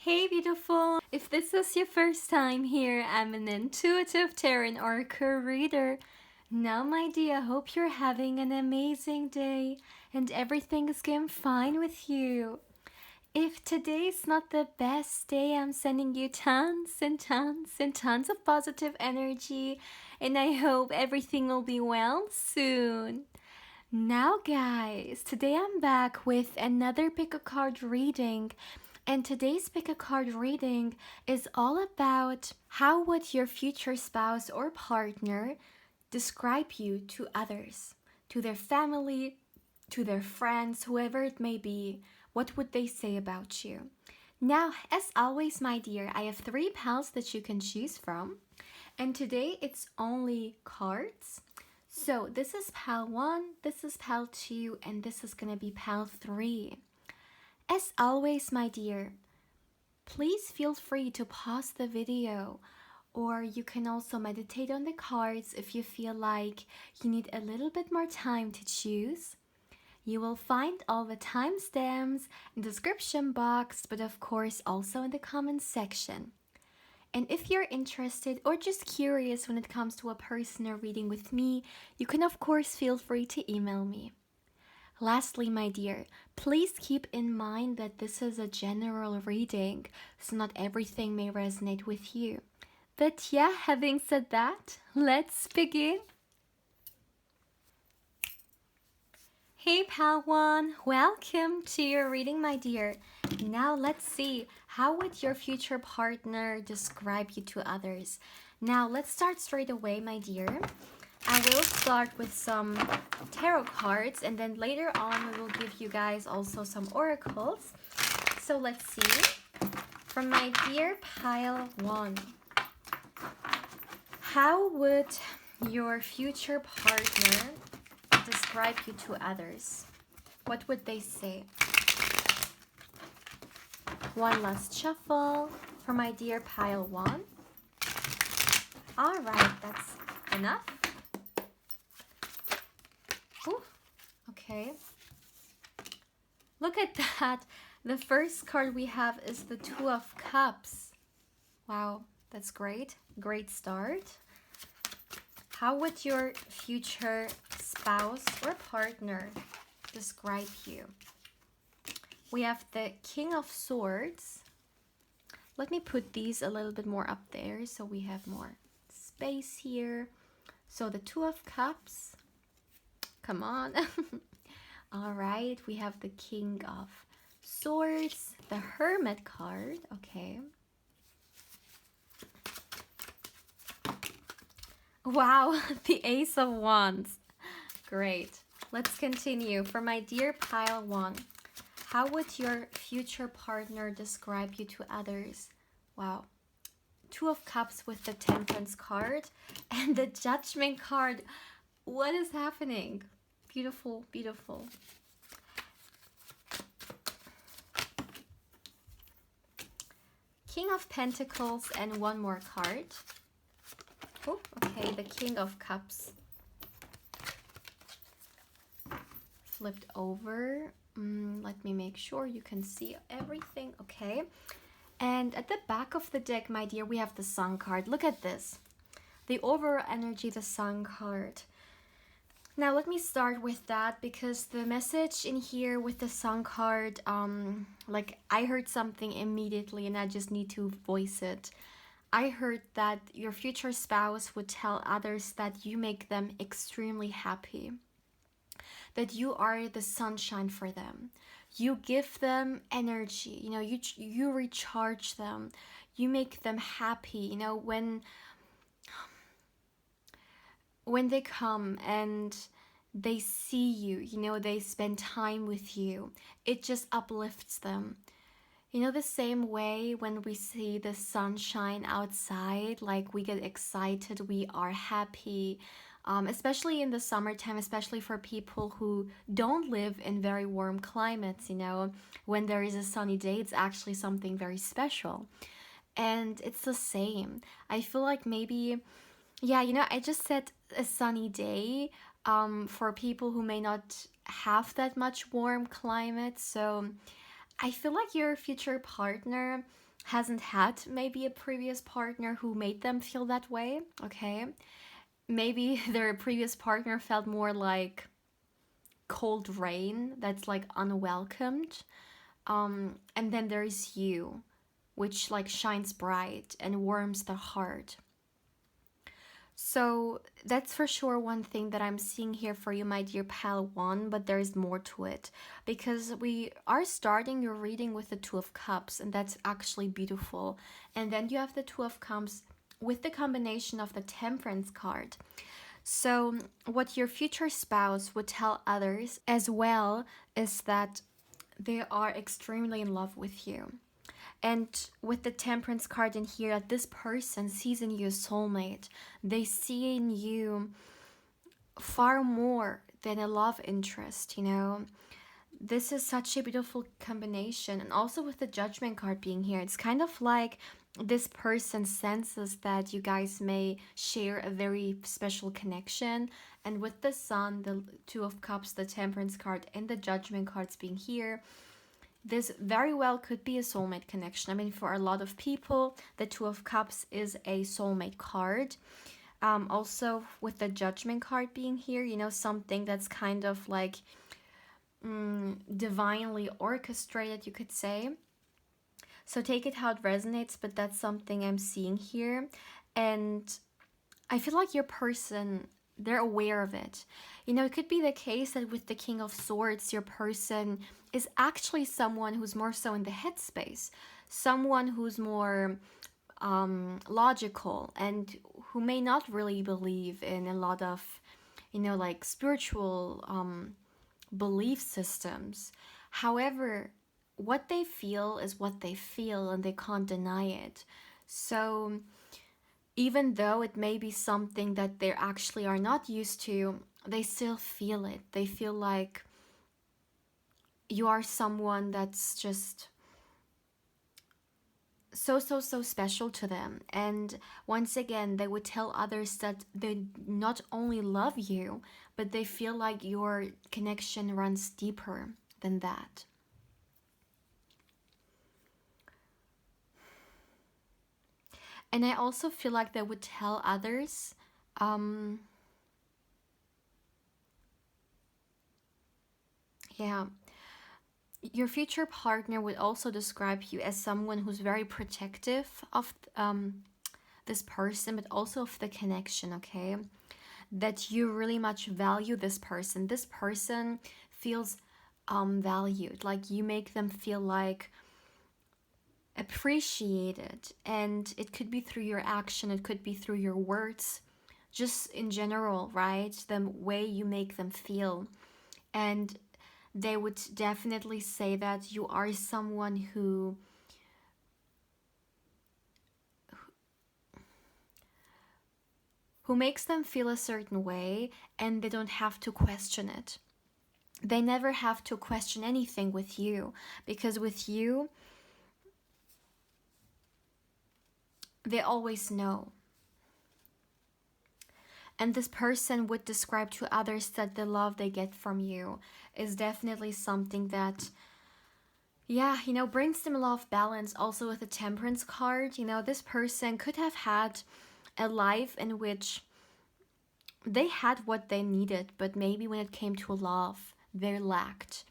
Hey beautiful! If this is your first time here, I'm an intuitive tarot oracle reader. Now my dear, hope you're having an amazing day and everything is going fine with you. If today's not the best day, I'm sending you tons and tons and tons of positive energy and I hope everything will be well soon. Now guys, today I'm back with another pick a card reading. And today's pick a card reading is all about how would your future spouse or partner describe you to others, to their family, to their friends, whoever it may be. What would they say about you? Now, as always, my dear, I have 3 pals that you can choose from. And today it's only cards. So this is pal 1, this is pal 2, and this is gonna be pal 3. As always, my dear, please feel free to pause the video, or you can also meditate on the cards if you feel like you need a little bit more time to choose. You will find all the timestamps in the description box, but of course also in the comments section. And if you're interested or just curious when it comes to a personal reading with me, you can of course feel free to email me. Lastly, my dear, please keep in mind that this is a general reading, so not everything may resonate with you. But yeah, having said that, let's begin. Hey pal 1, welcome to your reading, my dear. Now let's see, how would your future partner describe you to others? Now let's start straight away, my dear. I will start with some tarot cards and then later on we will give you guys also some oracles. So let's see. From my dear pile 1, how would your future partner describe you to others? What would they say? One last shuffle for my dear pile 1. Alright, that's enough. Ooh, okay. Look at that. The first card we have is the 2 of Cups. Wow, that's great. Great start. How would your future spouse or partner describe you? We have the King of Swords. Let me put these a little bit more up there so we have more space here. So the 2 of Cups. Come on. All right, we have the King of Swords, the Hermit card. Okay. Wow, the Ace of Wands. Great. Let's continue. For my dear pile 1, how would your future partner describe you to others? Wow. 2 of Cups with the Temperance card and the Judgment card. What is happening? Beautiful, beautiful. King of Pentacles and one more card. Oh, okay, the King of Cups. Flipped over. Let me make sure you can see everything. Okay. And at the back of the deck, my dear, we have the Sun card. Look at this. The overall energy, the Sun card. Now let me start with that because the message in here with the Sun card, like I heard something immediately and I just need to voice it. I heard that your future spouse would tell others that you make them extremely happy, that you are the sunshine for them. You give them energy, you know, you recharge them, you make them happy, you know, when they come and they see you, you know, they spend time with you, it just uplifts them. You know, the same way when we see the sunshine outside, like we get excited, we are happy, especially in the summertime, especially for people who don't live in very warm climates, you know, when there is a sunny day, it's actually something very special. And it's the same. I feel like maybe, yeah, you know, I just said a sunny day for people who may not have that much warm climate. So I feel like your future partner hasn't had maybe a previous partner who made them feel that way, okay? Maybe their previous partner felt more like cold rain that's like unwelcomed. And then there's you, which like shines bright and warms the heart. So that's for sure one thing that I'm seeing here for you, my dear pal one, but there's more to it because we are starting your reading with the Two of Cups, and that's actually beautiful. And then you have the Two of Cups with the combination of the Temperance card. So, what your future spouse would tell others as well is that they are extremely in love with you. And with the Temperance card in here, that this person sees in you a soulmate. They see in you far more than a love interest, you know. This is such a beautiful combination. And also with the Judgment card being here, it's kind of like this person senses that you guys may share a very special connection. And with the Sun, the Two of Cups, the Temperance card, and the Judgment cards being here, this very well could be a soulmate connection. I mean, for a lot of people, the Two of Cups is a soulmate card. Also, with the Judgment card being here, you know, something that's kind of like divinely orchestrated, you could say. So take it how it resonates, but that's something I'm seeing here. And I feel like your person, they're aware of it. You know, it could be the case that with the King of Swords, your person is actually someone who's more so in the headspace, someone who's more logical and who may not really believe in a lot of, you know, like spiritual belief systems. However, what they feel is what they feel and they can't deny it. So even though it may be something that they actually are not used to, they still feel it. They feel like you are someone that's just so special to them. And once again, they would tell others that they not only love you, but they feel like your connection runs deeper than that. And I also feel like they would tell others yeah, your future partner would also describe you as someone who's very protective of this person, but also of the connection, okay? That you really much value this person. This person feels valued, like you make them feel like appreciated. And it could be through your action, it could be through your words, just in general, right? The way you make them feel. And they would definitely say that you are someone who makes them feel a certain way, and they don't have to question it. They never have to question anything with you, because with you, they always know. And this person would describe to others that the love they get from you is definitely something that, yeah, you know, brings them a lot of balance. Also with the Temperance card, you know, this person could have had a life in which they had what they needed, but maybe when it came to love, they lacked.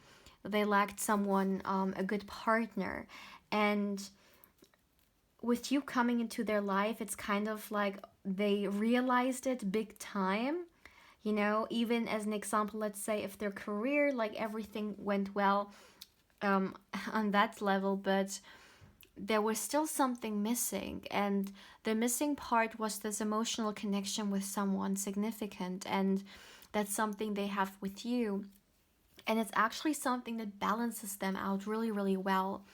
They lacked someone, a good partner. And with you coming into their life, it's kind of like they realized it big time. You know, even as an example, let's say if their career, like everything went well on that level, but there was still something missing, and the missing part was this emotional connection with someone significant, and that's something they have with you. And it's actually something that balances them out really well,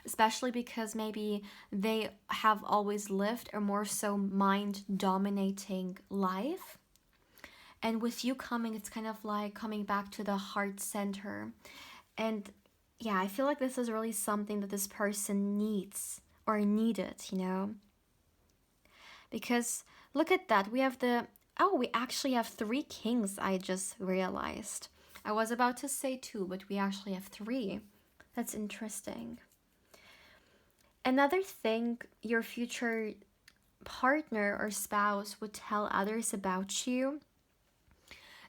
especially because maybe they have always lived a more so mind dominating life. And with you coming, it's kind of like coming back to the heart center. And yeah, I feel like this is really something that this person needs or needed, you know? Because look at that. We have we actually have 3 kings, I just realized. I was about to say 2, but we actually have 3. That's interesting. Another thing your future partner or spouse would tell others about you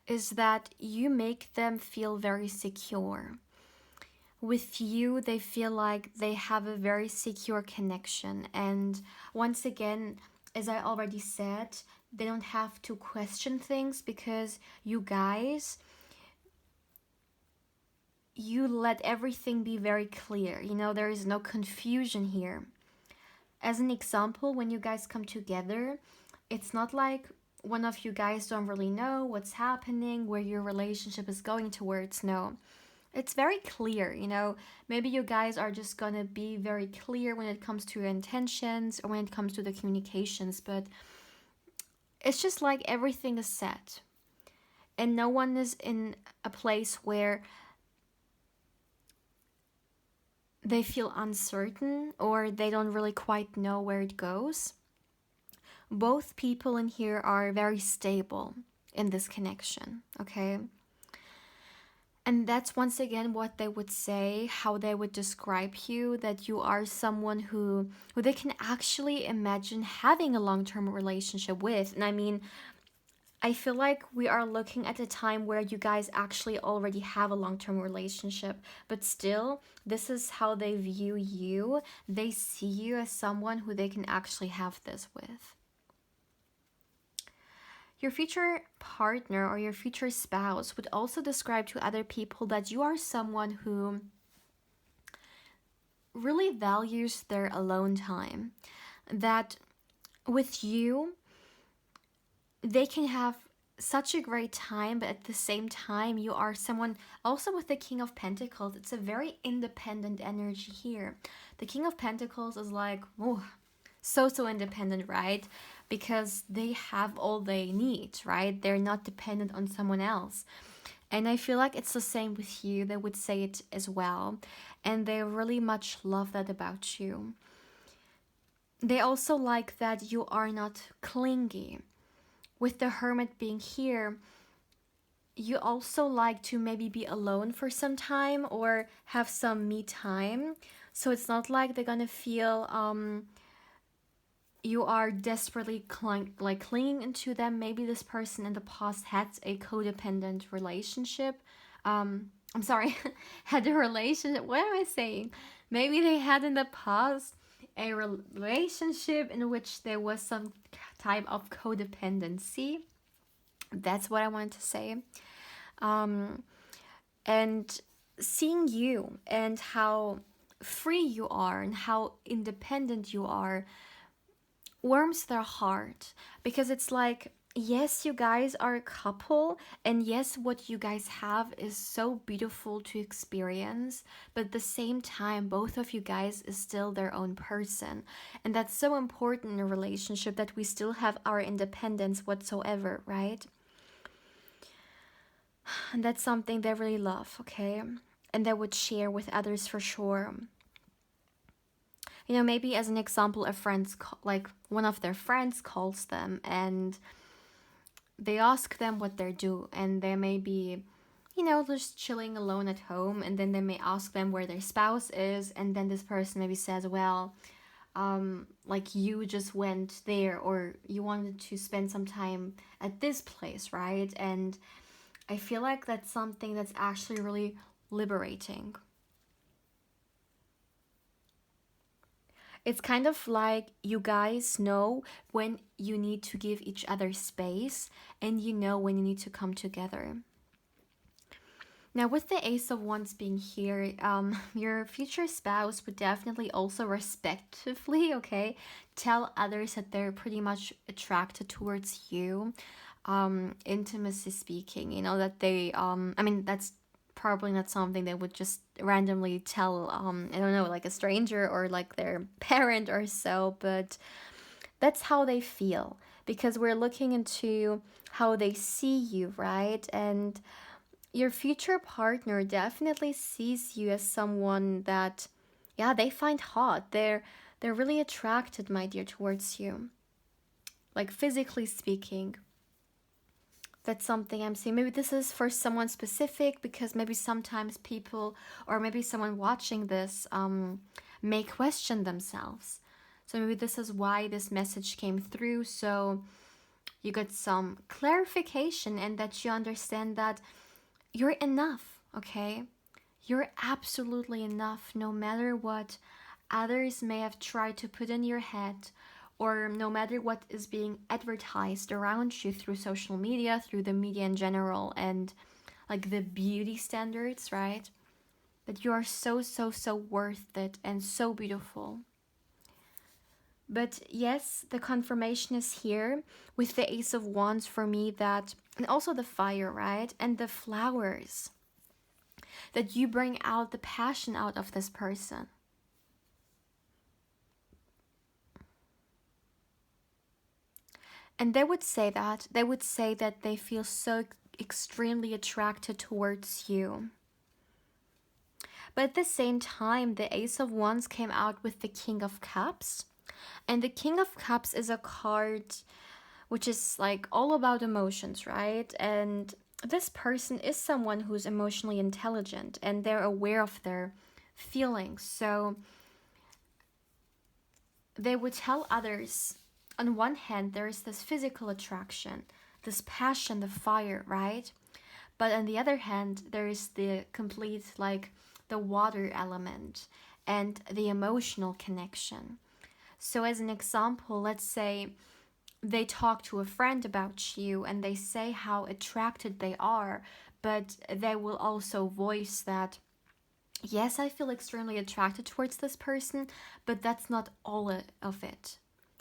is that you make them feel very secure. With you, they feel like they have a very secure connection. And once again, as I already said, they don't have to question things because you guys, you let everything be very clear. You know, there is no confusion here. As an example, when you guys come together, it's not like one of you guys don't really know what's happening, where your relationship is going towards. No, it's very clear, you know. Maybe you guys are just gonna be very clear when it comes to your intentions or when it comes to the communications, but it's just like everything is set. And no one is in a place where they feel uncertain or they don't really quite know where it goes. Both people in here are very stable in this connection, okay? And that's once again what they would say, how they would describe you, that you are someone who they can actually imagine having a long-term relationship with. And I mean, I feel like we are looking at a time where you guys actually already have a long-term relationship, but still, this is how they view you. They see you as someone who they can actually have this with. Your future partner or your future spouse would also describe to other people that you are someone who really values their alone time. That with you, they can have such a great time, but at the same time, you are someone also with the King of Pentacles. It's a very independent energy here. The King of Pentacles is like, oh, so independent, right? Because they have all they need, right? They're not dependent on someone else. And I feel like it's the same with you. They would say it as well. And they really much love that about you. They also like that you are not clingy. With the Hermit being here, you also like to maybe be alone for some time or have some me time. So it's not like they're gonna feel you are desperately clinging into them. Maybe this person in the past had a codependent relationship. I'm sorry, had a relationship. What am I saying? Maybe they had in the past a relationship in which there was some type of codependency. That's what I wanted to say. And seeing you and how free you are and how independent you are warms their heart, because it's like, yes, you guys are a couple, and yes, what you guys have is so beautiful to experience, but at the same time, both of you guys is still their own person. And that's so important in a relationship, that we still have our independence whatsoever, right? And that's something they really love, okay? And they would share with others for sure. You know, maybe as an example, a friend's like one of their friends calls them and they ask them what they're doing, and they may be, you know, just chilling alone at home, and then they may ask them where their spouse is, and then this person maybe says, well, like you just went there, or you wanted to spend some time at this place, right? And I feel like that's something that's actually really liberating. It's kind of like you guys know when you need to give each other space, and you know when you need to come together. Now, with the Ace of Wands being here, your future spouse would definitely also respectively, okay, tell others that they're pretty much attracted towards you, intimacy speaking, you know, that they, I mean, that's probably not something they would just randomly tell, I don't know, like a stranger or like their parent or so, but that's how they feel, because we're looking into how they see you, right? And your future partner definitely sees you as someone that, yeah, they find hot. They're really attracted, my dear, towards you. Like physically speaking. That's something I'm seeing. Maybe this is for someone specific, because maybe sometimes people, or maybe someone watching this, may question themselves. So maybe this is why this message came through. So you got some clarification, and that you understand that you're enough, okay? You're absolutely enough, no matter what others may have tried to put in your head, or no matter what is being advertised around you through social media, through the media in general, and like the beauty standards, right? That you are so, so, so worth it and so beautiful. But yes, the confirmation is here with the Ace of Wands for me, that, and also the fire, right? And the flowers, that you bring out the passion out of this person. And they would say that. They would say that they feel so extremely attracted towards you. But at the same time, the Ace of Wands came out with the King of Cups. And the King of Cups is a card which is like all about emotions, right? And this person is someone who's emotionally intelligent, and they're aware of their feelings. So they would tell others, on one hand, there is this physical attraction, this passion, the fire, right? But on the other hand, there is the complete, like, the water element and the emotional connection. So as an example, let's say they talk to a friend about you and they say how attracted they are, but they will also voice that, yes, I feel extremely attracted towards this person, but that's not all of it.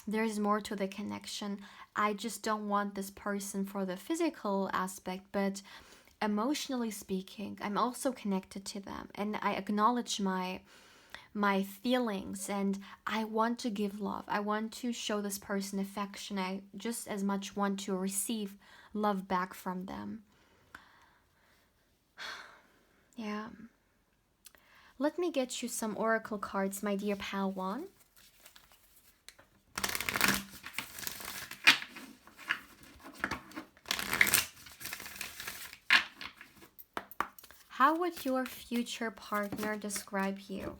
There's more to the connection. I just don't want this person for the physical aspect, but emotionally speaking, I'm also connected to them, and I acknowledge my feelings, and I want to give love. I want to show this person affection. I just as much want to receive love back from them. Yeah. Let me get you some oracle cards, my dear pal one. How would your future partner describe you?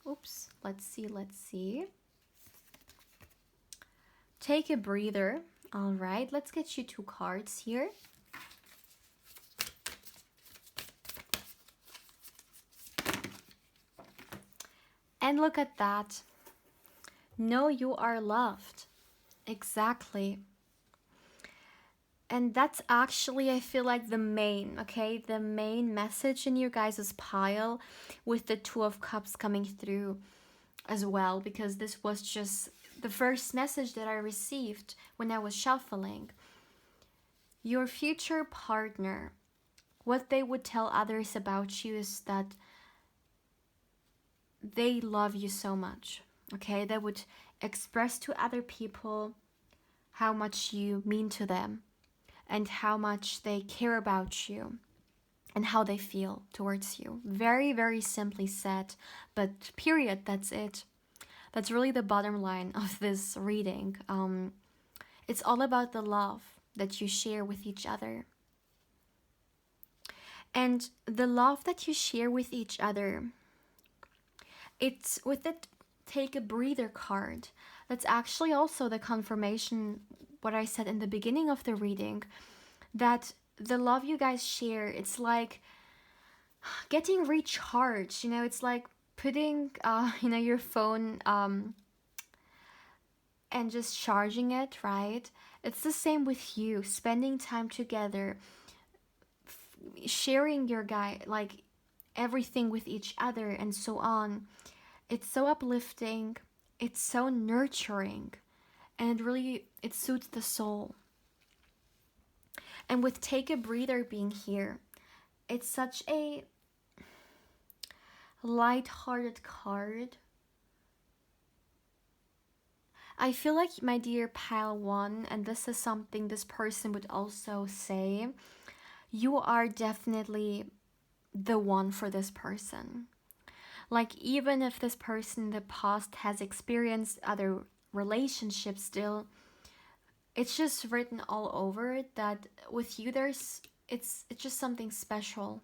Oops, let's see. Take a breather. All right, let's get you two cards here. And look at that. Know you are loved. Exactly. And that's actually, I feel like, the main message in your guys' pile, with the Two of Cups coming through as well, because this was just the first message that I received when I was shuffling. Your future partner, what they would tell others about you is that they love you so much, okay? They would express to other people how much you mean to them, and how much they care about you, and how they feel towards you. Very, very simply said, but period, that's it. That's really the bottom line of this reading. It's all about the love that you share with each other. And the love that you share with each other, it's with it, take a breather card. That's actually also the confirmation, what I said in the beginning of the reading, that the love you guys share, it's like getting recharged. It's like putting your phone and just charging it, right? It's the same with you, spending time together, sharing your like everything with each other, and so on. It's so uplifting, it's so nurturing, and it suits the soul. And with take a breather being here, it's such a light-hearted card. I feel like, my dear pile one, and this is something this person would also say, you are definitely the one for this person. Like, even if this person in the past has experienced other relationships, still it's just written all over it that with you there's it's just something special,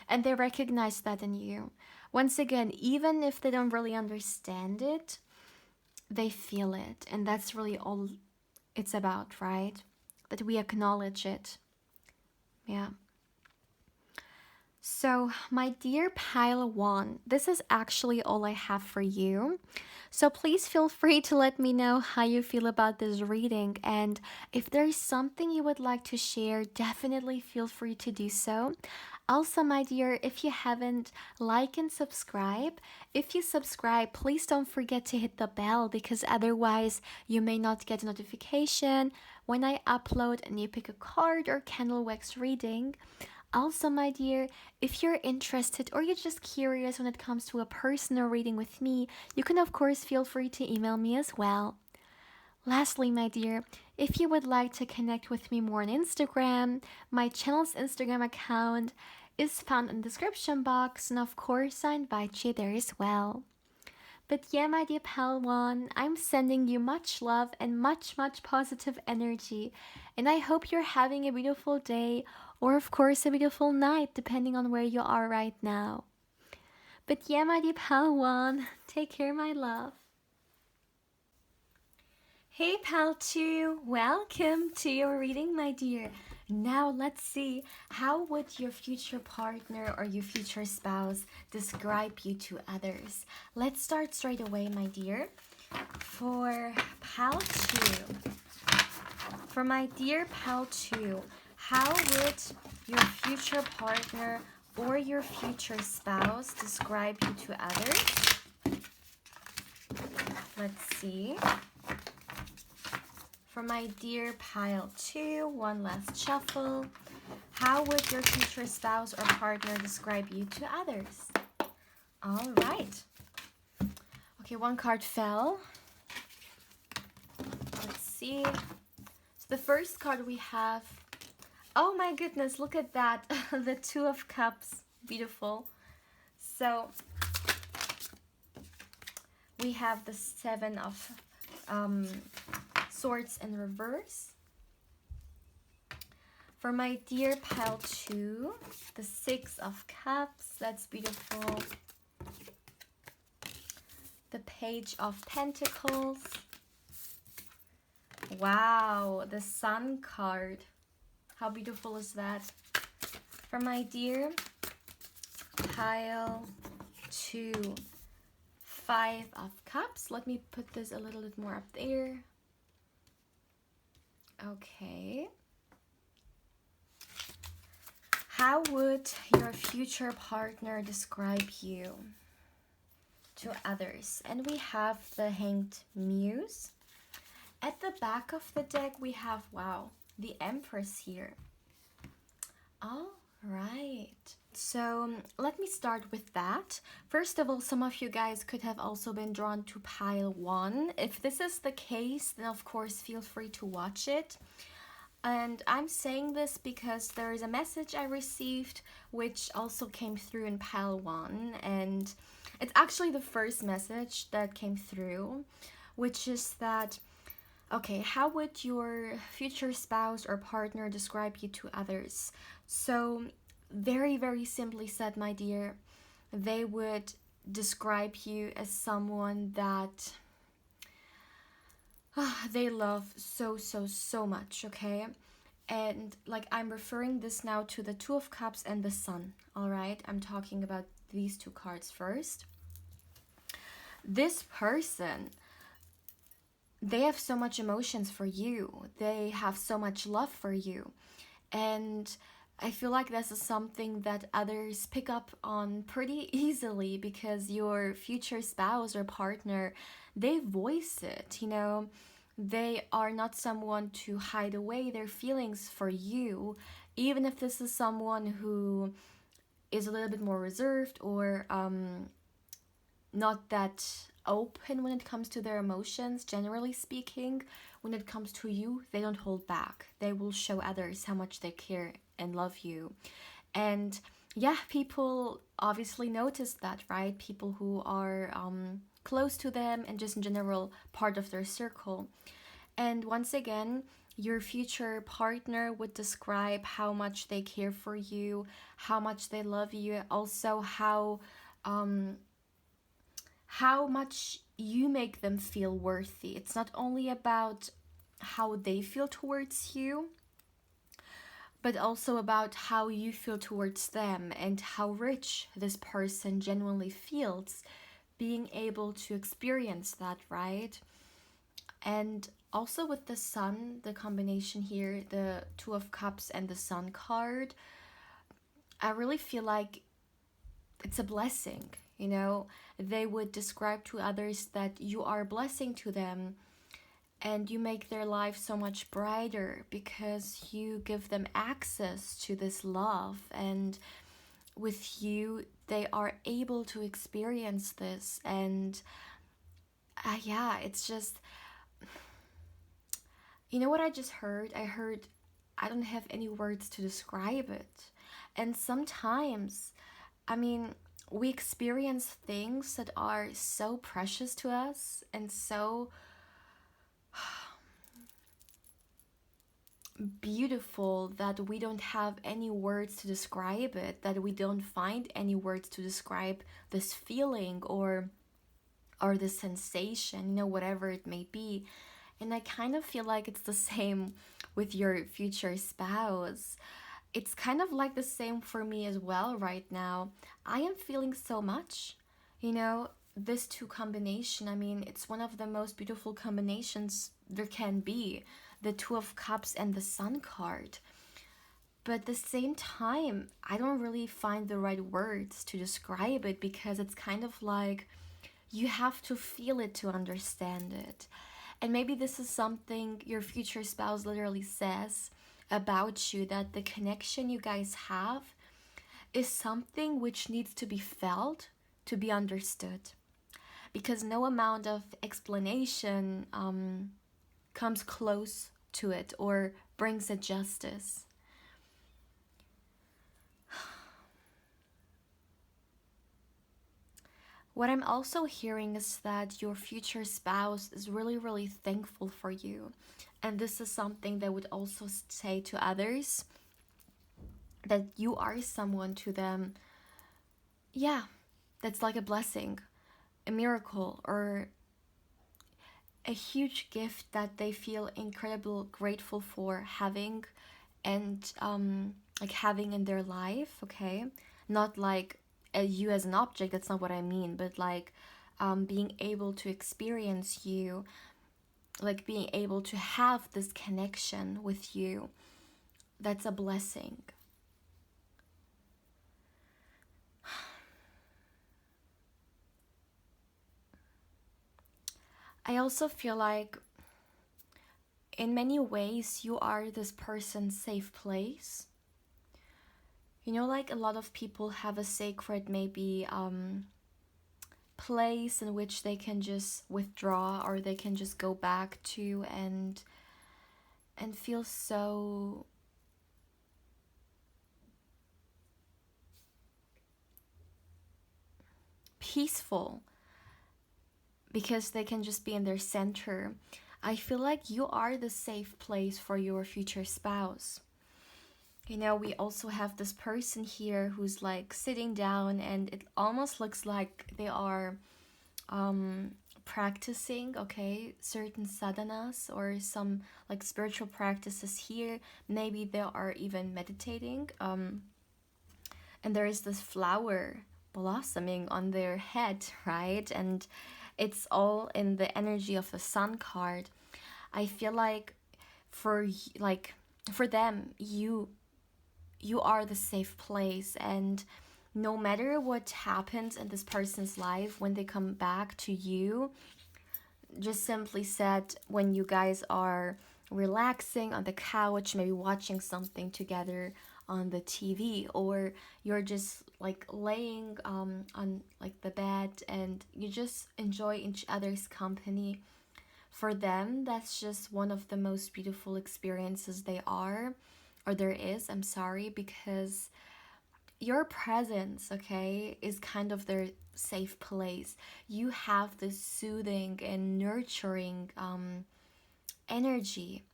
and they recognize that in you. Once again, even if they don't really understand it, they feel it, and that's really all it's about, right? That we acknowledge it. Yeah. So, my dear pile one, this is actually all I have for you. So, please feel free to let me know how you feel about this reading. And if there's something you would like to share, definitely feel free to do so. Also, my dear, if you haven't, like and subscribe. If you subscribe, please don't forget to hit the bell because otherwise you may not get a notification when I upload a new pick a card or candle wax reading. Also, my dear, if you're interested or you're just curious when it comes to a personal reading with me, you can of course feel free to email me as well. Lastly, my dear, if you would like to connect with me more on Instagram, my channel's Instagram account is found in the description box, and of course, I invite you there as well. But yeah, my dear pal one, I'm sending you much love and much, much positive energy. And I hope you're having a beautiful day or, of course, a beautiful night, depending on where you are right now. But yeah, my dear pal one, take care, my love. Hey, pal 2, welcome to your reading, my dear. Now let's see, how would your future partner or your future spouse describe you to others? Let's start straight away, my dear. For pal 2, for my dear pal 2, how would your future partner or your future spouse describe you to others? Let's see. For my dear pile 2, one last shuffle. How would your future spouse or partner describe you to others? All right. Okay, one card fell. Let's see. So the first card we have, oh my goodness, look at that. The Two of Cups. Beautiful. So we have the Seven of Swords in reverse. For my dear pile 2, the Six of Cups. That's beautiful. The Page of Pentacles. Wow, the Sun card. How beautiful is that? For my dear pile 2, Five of Cups. Let me put this a little bit more up there. Okay. How would your future partner describe you to others? And we have the Hanged Muse. At the back of the deck, we have, wow, the Empress here. All right. So let me start with that. First of all, some of you guys could have also been drawn to pile 1. If this is the case, then of course feel free to watch it. And I'm saying this because there is a message I received which also came through in pile 1, and it's actually the first message that came through, which is that, okay, how would your future spouse or partner describe you to others? So very, very simply said, my dear, they would describe you as someone that they love so, so, so much, okay? And like, I'm referring this now to the Two of Cups and the Sun, all right? I'm talking about these two cards first. This person, they have so much emotions for you. They have so much love for you. And I feel like this is something that others pick up on pretty easily because your future spouse or partner, they voice it, you know. They are not someone to hide away their feelings for you, even if this is someone who is a little bit more reserved or not that open when it comes to their emotions. Generally speaking, when it comes to you, they don't hold back. They will show others how much they care and love you. And yeah, people obviously notice that, right? People who are close to them and just in general part of their circle. And once again, your future partner would describe how much they care for you, how much they love you, also um, how much you make them feel worthy. It's not only about how they feel towards you, but also about how you feel towards them and how rich this person genuinely feels being able to experience that, right? And also with the sun, the combination here, the Two of Cups and the Sun card, I really feel like it's a blessing. You know, they would describe to others that you are a blessing to them and you make their life so much brighter because you give them access to this love, and with you they are able to experience this. And yeah, it's just, you know what I just heard? I heard, I don't have any words to describe it. And sometimes, I mean, we experience things that are so precious to us and so beautiful that we don't have any words to describe it, that we don't find any words to describe this feeling or the sensation, you know, whatever it may be. And I kind of feel like it's the same with your future spouse. It's kind of like the same for me as well right now. I am feeling so much, you know, this two combination. I mean, it's one of the most beautiful combinations there can be, the Two of Cups and the Sun card. But at the same time, I don't really find the right words to describe it because it's kind of like you have to feel it to understand it. And maybe this is something your future spouse literally says about you, that the connection you guys have is something which needs to be felt to be understood. Because no amount of explanation comes close to it or brings it justice. What I'm also hearing is that your future spouse is really, really thankful for you. And this is something that would also say to others, that you are someone to them, yeah, that's like a blessing, a miracle, or a huge gift that they feel incredibly grateful for having, and like having in their life, okay? Not like you as an object, that's not what I mean, but like being able to experience you, like being able to have this connection with you, that's a blessing. I also feel like in many ways you are this person's safe place. You know, like a lot of people have a sacred maybe place in which they can just withdraw or they can just go back to and feel so peaceful because they can just be in their center. I feel like you are the safe place for your future spouse. You know, we also have this person here who's like sitting down, and it almost looks like they are practicing, okay, certain sadhanas or some like spiritual practices here. Maybe they are even meditating. And there is this flower blossoming on their head, right? And it's all in the energy of the Sun card. I feel like for like for them, you are the safe place, and no matter what happens in this person's life, when they come back to you, just simply said, when you guys are relaxing on the couch, maybe watching something together on the TV, or you're just like laying on like the bed and you just enjoy each other's company, for them that's just one of the most beautiful experiences they are, or there is, I'm sorry, because your presence, okay, is kind of their safe place. You have this soothing and nurturing energy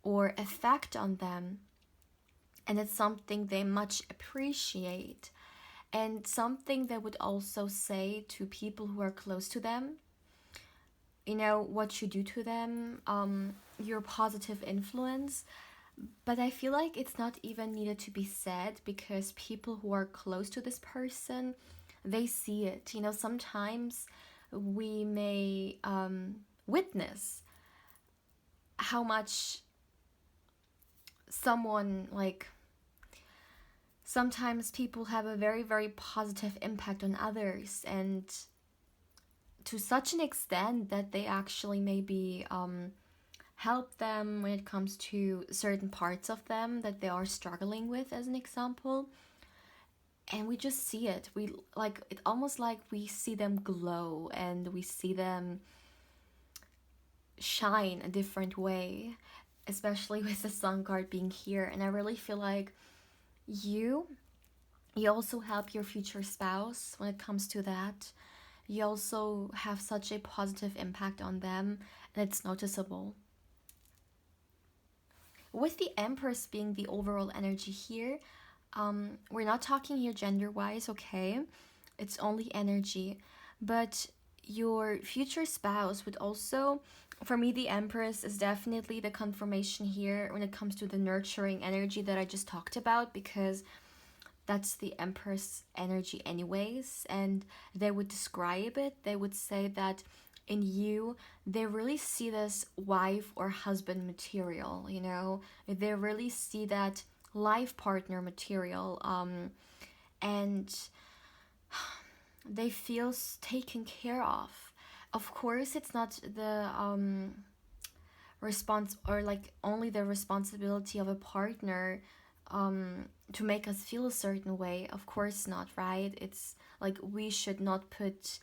or effect on them, and it's something they much appreciate, and something they would also say to people who are close to them. You know, what you do to them, your positive influence. But I feel like it's not even needed to be said, because people who are close to this person, they see it. You know, sometimes we may witness how much someone, like, sometimes people have a very, very positive impact on others, and to such an extent that they actually maybe help them when it comes to certain parts of them that they are struggling with, as an example. And we just see it. We like it, almost like we see them glow and we see them shine a different way, especially with the sun card being here. And I really feel like you you also help your future spouse when it comes to that. You also have such a positive impact on them, and it's noticeable. With the Empress being the overall energy here, we're not talking here gender wise, okay? It's only energy. But your future spouse would also, for me, the Empress is definitely the confirmation here when it comes to the nurturing energy that I just talked about, because that's the Empress energy anyways. And they would describe it, they would say that in you, they really see this wife or husband material, you know, they really see that life partner material, and they feel taken care of. Of course, it's not the response, or like only the responsibility of a partner to make us feel a certain way. Of course not, right? It's like we should not put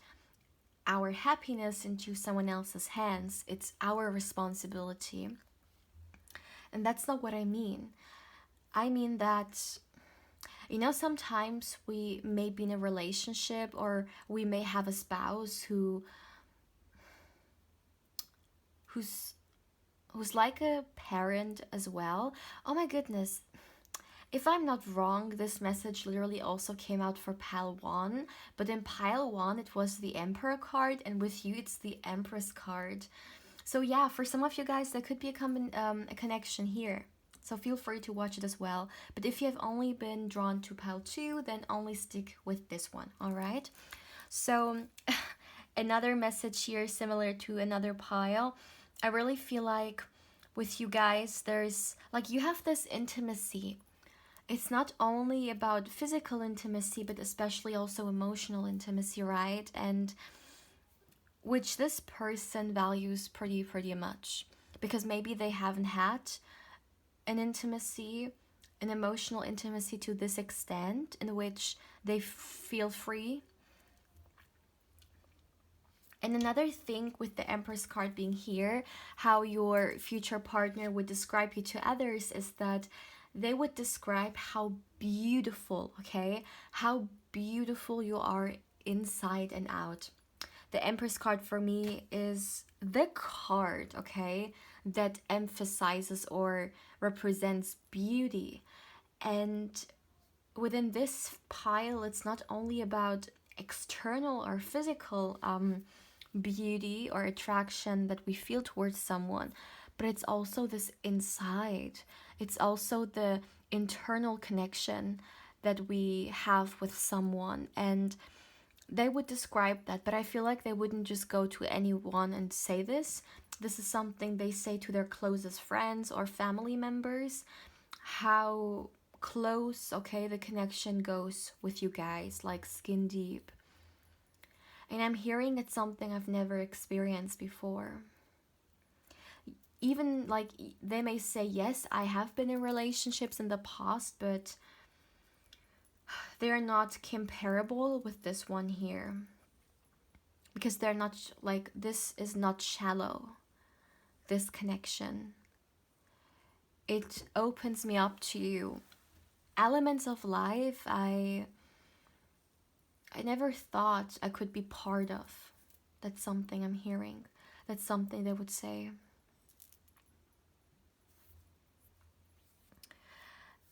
our happiness into someone else's hands. It's our responsibility. And that's not what I mean. I mean that, you know, sometimes we may be in a relationship, or we may have a spouse who's like a parent as well. Oh my goodness. If I'm not wrong, this message literally also came out for pile 1, but in pile 1 it was the Emperor card, and with you it's the Empress card. So yeah, for some of you guys there could be a connection here. So feel free to watch it as well. But if you have only been drawn to pile 2, then only stick with this one, alright? So another message here similar to another pile. I really feel like with you guys, there's like, you have this intimacy. It's not only about physical intimacy, but especially also emotional intimacy, right? And which this person values pretty much, because maybe they haven't had an intimacy, an emotional intimacy to this extent in which they feel free. And another thing with the Empress card being here, how your future partner would describe you to others, is that they would describe how beautiful, okay, how beautiful you are inside and out. The Empress card for me is the card, okay, that emphasizes or represents beauty. And within this pile, it's not only about external or physical beauty or attraction that we feel towards someone, but it's also this inside. It's also the internal connection that we have with someone. And they would describe that, but I feel like they wouldn't just go to anyone and say this. This is something they say to their closest friends or family members, how close, okay, the connection goes with you guys, like skin deep. And I'm hearing it's something I've never experienced before. Even like they may say, yes, I have been in relationships in the past, but they're not comparable with this one here, because they're not like, this is not shallow, this connection. It opens me up to elements of life I never thought I could be part of. That's something I'm hearing. That's something they would say.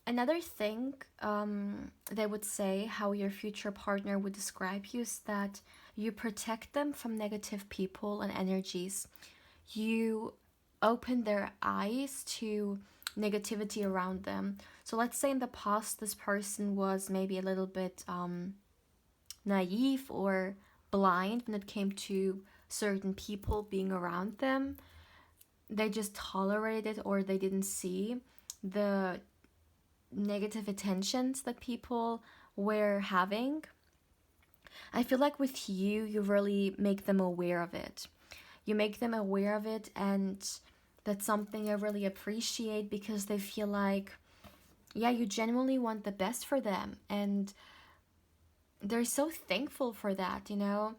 Another thing they would say how your future partner would describe you is that you protect them from negative people and energies. You open their eyes to negativity around them. So let's say in the past this person was maybe a little bit naive or blind when it came to certain people being around them. They just tolerated or they didn't see the negative attentions that people were having. I feel like with you, you really make them aware of it. You make them aware of it, and that's something I really appreciate because they feel like, yeah, you genuinely want the best for them, and they're so thankful for that, you know?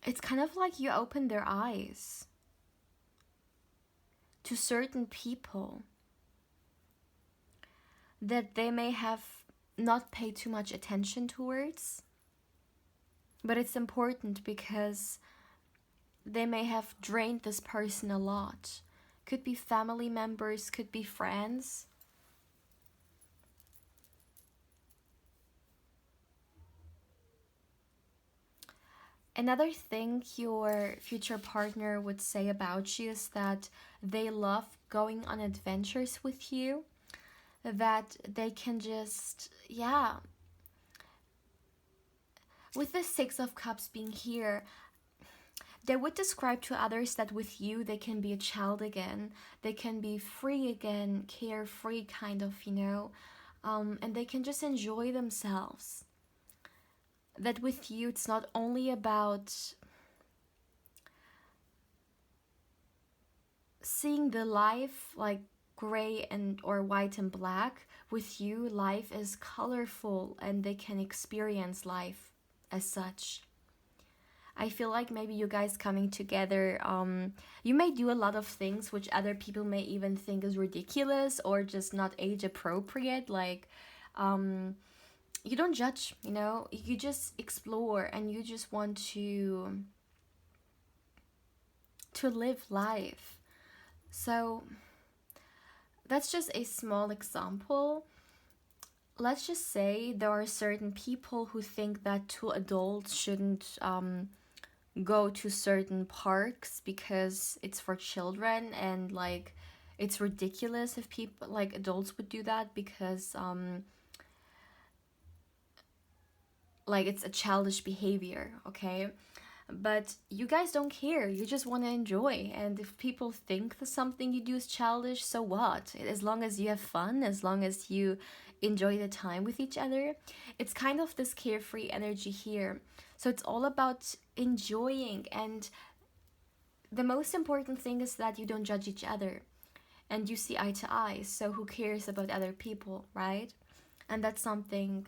It's kind of like you open their eyes to certain people that they may have not paid too much attention towards. But it's important because they may have drained this person a lot. Could be family members, could be friends. Another thing your future partner would say about you is that they love going on adventures with you, that they can just, yeah. With the Six of Cups being here, they would describe to others that with you they can be a child again, they can be free again, carefree kind of, you know, and they can just enjoy themselves. That with you it's not only about seeing the life like gray and or white and black. With you life is colorful and they can experience life as such. I feel like maybe you guys coming together, you may do a lot of things which other people may even think is ridiculous or just not age appropriate. Like, you don't judge, you know, you just explore and you just want to live life. So that's just a small example. Let's just say there are certain people who think that two adults shouldn't go to certain parks because it's for children, and like it's ridiculous if people like adults would do that because like it's a childish behavior, okay? But you guys don't care, you just want to enjoy, and if people think that something you do is childish, so what? As long as you have fun, as long as you enjoy the time with each other, it's kind of this carefree energy here. So it's all about enjoying, and the most important thing is that you don't judge each other and you see eye to eye. So who cares about other people, right? And that's something,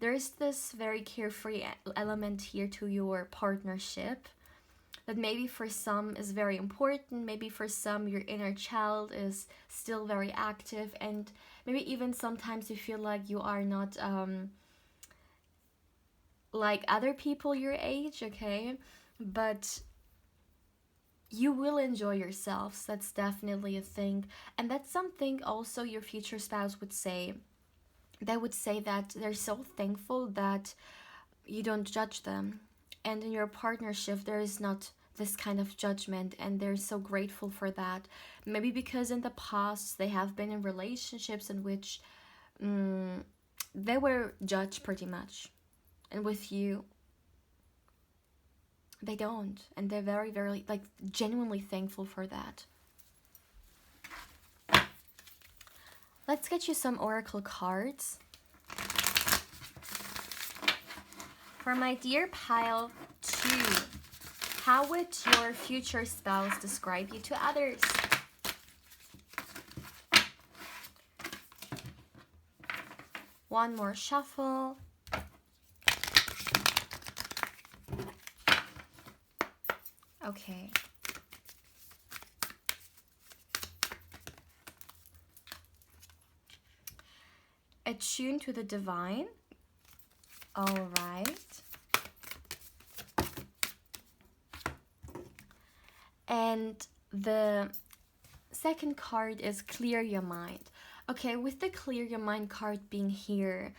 there's this very carefree element here to your partnership that maybe for some is very important, maybe for some your inner child is still very active, and maybe even sometimes you feel like you are not like other people your age, okay? But you will enjoy yourselves, that's definitely a thing. And that's something also your future spouse would say. They would say that they're so thankful that you don't judge them, and in your partnership there is not this kind of judgment, and they're so grateful for that. Maybe because in the past they have been in relationships in which they were judged pretty much, and with you they don't, and they're very, very like genuinely thankful for that. Let's get you some oracle cards. For my dear pile 2, how would your future spouse describe you to others? One more shuffle. Okay. Attune to the divine. All right. And the second card is clear your mind. Okay, with the clear your mind card being here,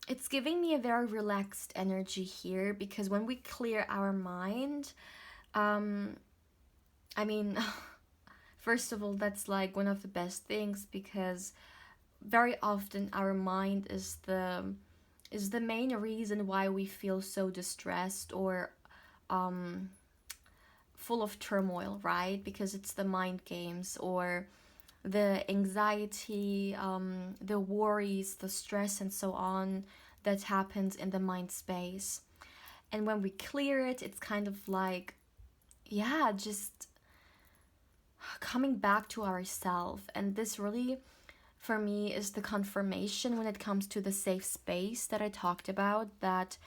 it's giving me a very relaxed energy here, because when we clear our mind, I mean, first of all, that's like one of the best things, because very often our mind is the main reason why we feel so distressed or full of turmoil, right? Because it's the mind games or the anxiety, the worries, the stress, and so on that happens in the mind space. And when we clear it, it's kind of like, yeah, just coming back to ourselves. And this really, for me, is the confirmation when it comes to the safe space that I talked about, that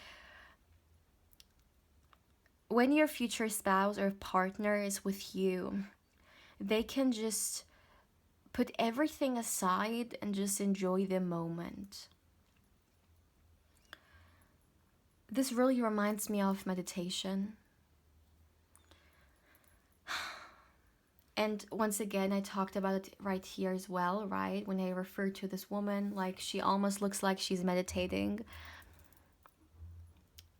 when your future spouse or partner is with you, they can just put everything aside and just enjoy the moment. This really reminds me of meditation. And once again, I talked about it right here as well, right? When I refer to this woman, like she almost looks like she's meditating.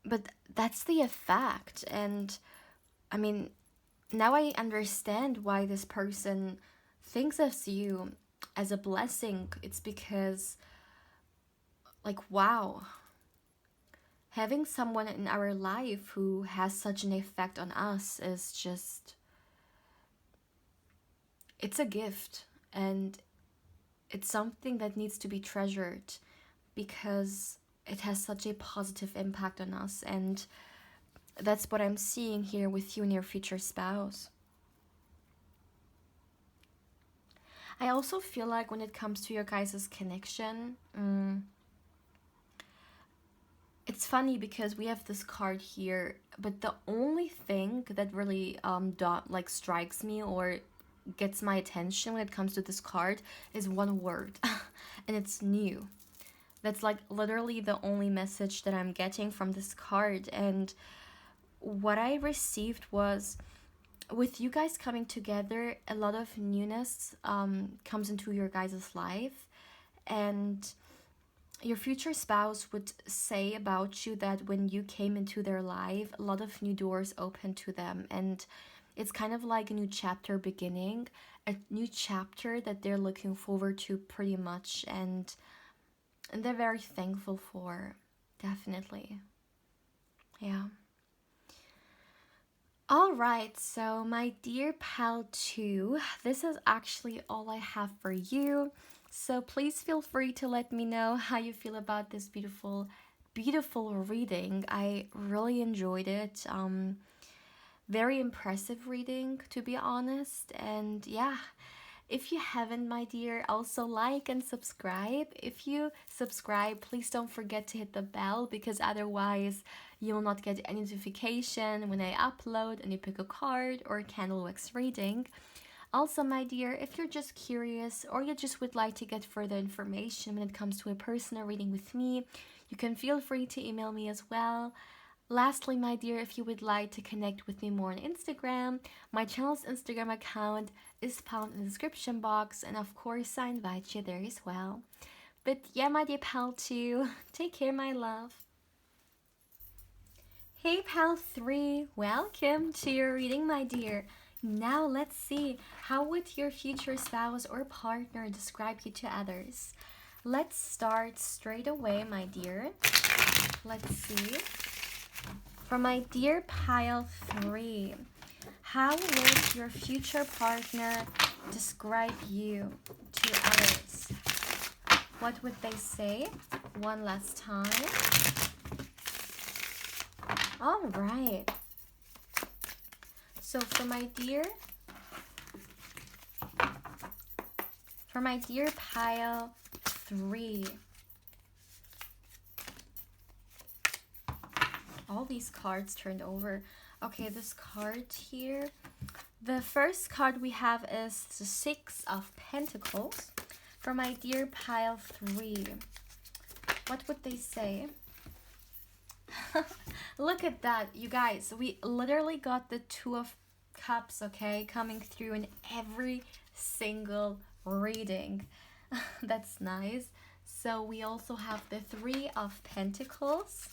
But that's the effect. And I mean, now I understand why this person thinks of you as a blessing. It's because, like, wow, having someone in our life who has such an effect on us is just, it's a gift, and it's something that needs to be treasured, because it has such a positive impact on us. And that's what I'm seeing here with you and your future spouse. I also feel like when it comes to your guys' connection, it's funny because we have this card here, but the only thing that really strikes me or gets my attention when it comes to this card is one word, and it's new. That's like literally the only message that I'm getting from this card. And what I received was, with you guys coming together, a lot of newness comes into your guys' life, and your future spouse would say about you that when you came into their life, a lot of new doors opened to them, and it's kind of like a new chapter beginning, a new chapter that they're looking forward to pretty much, and they're very thankful for, definitely. Yeah. Alright, so my dear pal 2, this is actually all I have for you. So please feel free to let me know how you feel about this beautiful, beautiful reading. I really enjoyed it. Very impressive reading, to be honest. And yeah, if you haven't, my dear, also like and subscribe. If you subscribe, please don't forget to hit the bell, because otherwise you'll not get any notification when I upload a new pick a card or candle wax reading. Also, my dear, if you're just curious or you just would like to get further information when it comes to a personal reading with me, you can feel free to email me as well. Lastly, my dear, if you would like to connect with me more on Instagram, my channel's Instagram account is found in the description box, and of course I invite you there as well. But yeah, my dear pal 2, take care, my love. Hey pal 3, welcome to your reading, my dear. Now let's see, how would your future spouse or partner describe you to others? Let's start straight away, my dear. Let's see. For my dear pile 3, how would your future partner describe you to others? What would they say? One last time. All right. So for my dear pile 3, all these cards turned over. Okay, this card here, the first card we have is the 6 of Pentacles. For my dear pile 3, what would they say? Look at that, you guys. We literally got the 2 of Cups, okay, coming through in every single reading. That's nice. So we also have the Three of Pentacles.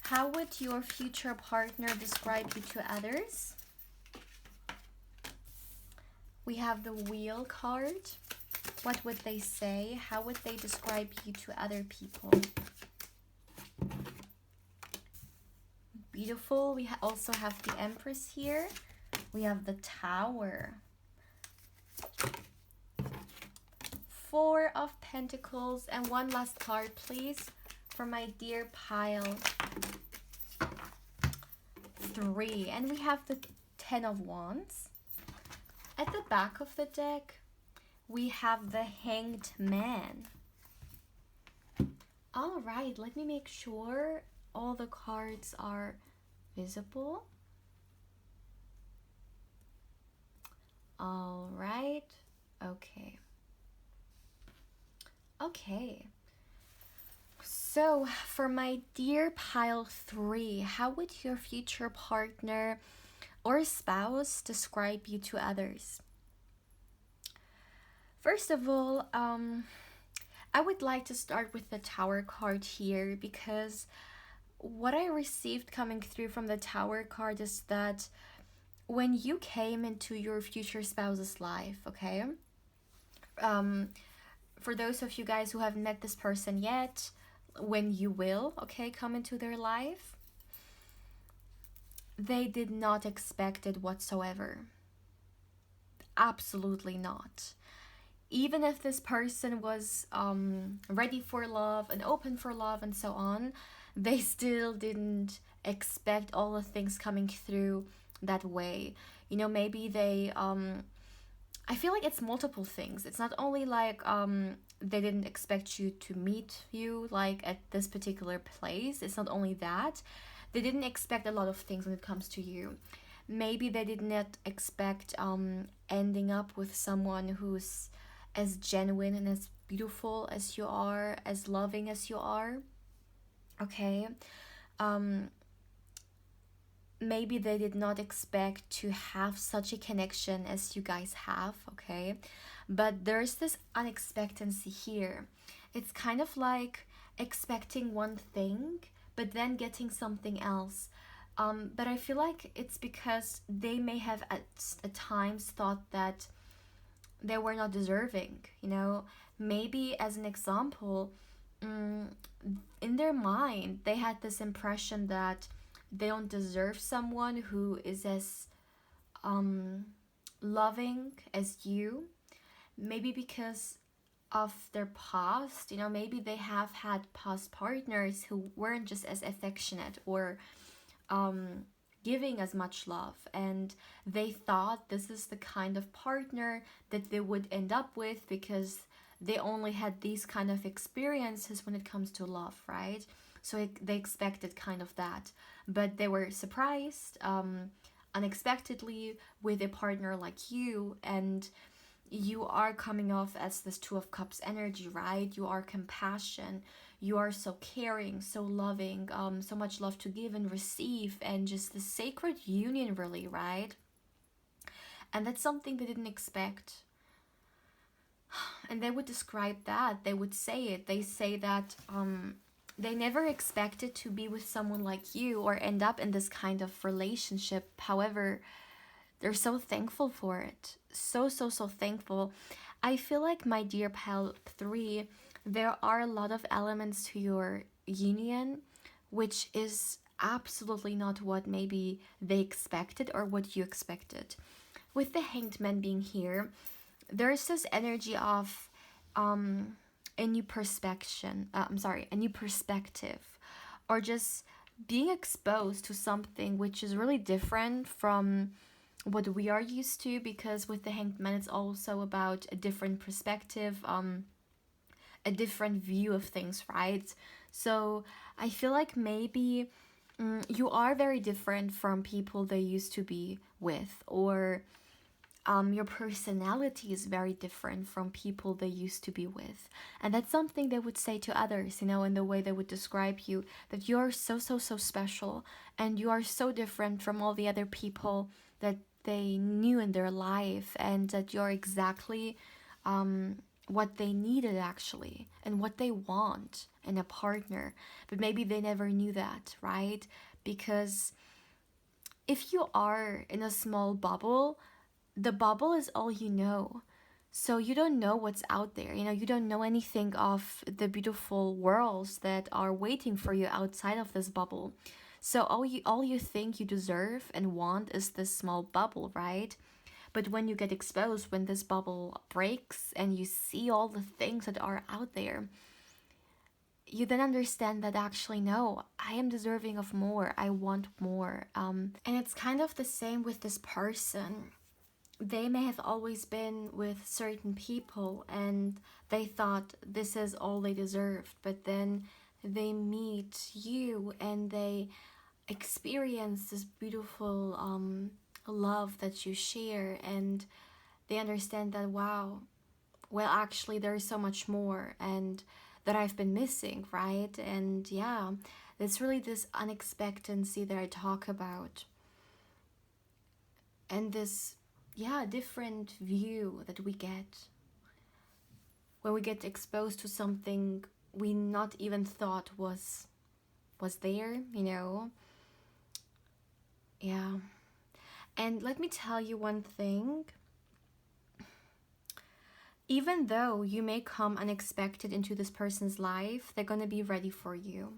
How would your future partner describe you to others? We have the Wheel card. What would they say? How would they describe you to other people? Beautiful. We also have the Empress here. We have the Tower. Four of Pentacles. And one last card, please, for my dear pile. 3. And we have the Ten of Wands. At the back of the deck, we have the Hanged Man. All right, let me make sure all the cards are visible. All right, okay. Okay. So, for my dear pile 3, how would your future partner or spouse describe you to others? First of all, I would like to start with the Tower card here, because what I received coming through from the Tower card is that when you came into your future spouse's life, okay, for those of you guys who haven't met this person yet, when you will, okay, come into their life, they did not expect it whatsoever. Absolutely not. Even if this person was ready for love and open for love and so on, they still didn't expect all the things coming through that way. You know, maybe they, I feel like it's multiple things. It's not only like they didn't expect you to meet you like at this particular place. It's not only that. They didn't expect a lot of things when it comes to you. Maybe they did not expect ending up with someone who's as genuine and as beautiful as you are, as loving as you are. Okay. Maybe they did not expect to have such a connection as you guys have, okay? But there's this unexpectancy here. It's kind of like expecting one thing, but then getting something else. But I feel like it's because they may have at times thought that they were not deserving, you know? Maybe as an example, in their mind, they had this impression that they don't deserve someone who is as loving as you. Maybe because of their past, you know, maybe they have had past partners who weren't just as affectionate or giving as much love, and they thought this is the kind of partner that they would end up with because they only had these kind of experiences when it comes to love, right? So they expected kind of that, but they were surprised unexpectedly with a partner like you, and you are coming off as this Two of Cups energy, right? You are compassion, you are so caring, so loving, so much love to give and receive, and just the sacred union, really, right? And that's something they didn't expect. And they would describe that, they would say it, they say that they never expected to be with someone like you or end up in this kind of relationship. However, they're so thankful for it. So thankful. I feel like, my dear pal 3, there are a lot of elements to your union which is absolutely not what maybe they expected or what you expected. With the Hanged Man being here, there's this energy of a new perspective, or just being exposed to something which is really different from what we are used to, because with the Hanged Man it's also about a different perspective, a different view of things, right? So I feel like maybe you are very different from people they used to be with, or your personality is very different from people they used to be with. And that's something they would say to others, you know, in the way they would describe you, that you are so special, and you are so different from all the other people that they knew in their life, and that you're exactly what they needed actually, and what they want in a partner. But maybe they never knew that, right? Because if you are in a small bubble, the bubble is all you know. So you don't know what's out there. You know, you don't know anything of the beautiful worlds that are waiting for you outside of this bubble. So all you think you deserve and want is this small bubble, right? But when you get exposed, when this bubble breaks and you see all the things that are out there, you then understand that actually, no, I am deserving of more. I want more. And it's kind of the same with this person. They may have always been with certain people and they thought this is all they deserved, but then they meet you and they experience this beautiful love that you share, and they understand that, wow, well, actually, there's so much more and that I've been missing, right? And yeah, it's really this unexpectancy that I talk about, and this, yeah, different view that we get when we get exposed to something we not even thought was there, you know. Yeah. And let me tell you one thing. Even though you may come unexpected into this person's life, they're going to be ready for you.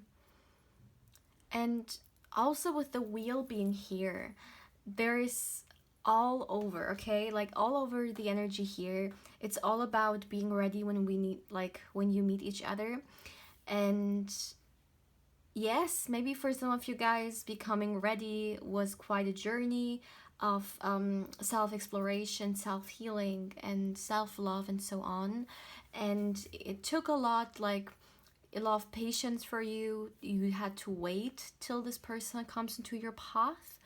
And also with the wheel being here, there is all over, okay? Like all over the energy here. It's all about being ready when we need, like when you meet each other. And yes, maybe for some of you guys, becoming ready was quite a journey of self-exploration, self-healing, and self-love, and so on. And it took a lot of patience for you. You had to wait till this person comes into your path,